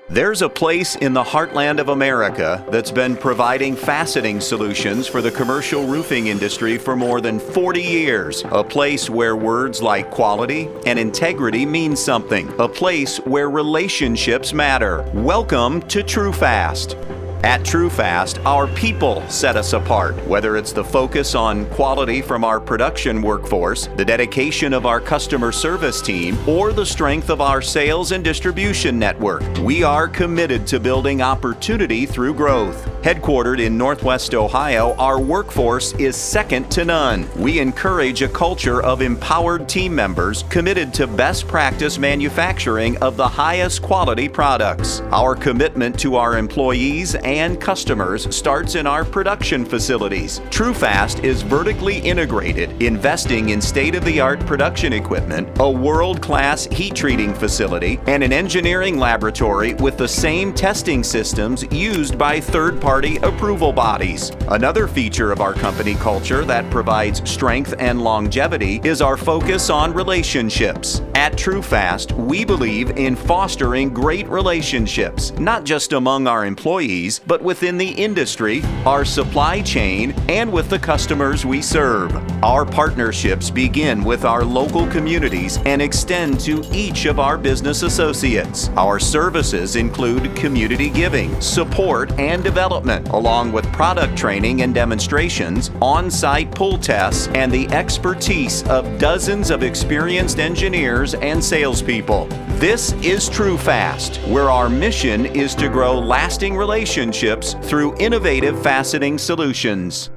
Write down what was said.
There's a place in the heartland of America that's been providing fastening solutions for the commercial roofing industry for more than 40 years. A place where words like quality and integrity mean something. A place where relationships matter. Welcome to TRUFAST. At TRUFAST, our people set us apart, whether it's the focus on quality from our production workforce, the dedication of our customer service team, or the strength of our sales and distribution network. We are committed to building opportunity through growth. Headquartered in Northwest Ohio, our workforce is second to none. We encourage a culture of empowered team members committed to best practice manufacturing of the highest quality products. Our commitment to our employees and customers starts in our production facilities. TRUFAST is vertically integrated, investing in state-of-the-art production equipment, a world-class heat treating facility, and an engineering laboratory with the same testing systems used by third-party approval bodies. Another feature of our company culture that provides strength and longevity is our focus on relationships. At TRUFAST, we believe in fostering great relationships, not just among our employees, but within the industry, our supply chain, and with the customers we serve. Our partnerships begin with our local communities and extend to each of our business associates. Our services include community giving, support, and development, along with product training and demonstrations, on-site pull tests, and the expertise of dozens of experienced engineers and salespeople. This is TRUFAST, where our mission is to grow lasting relationships through innovative fastening solutions.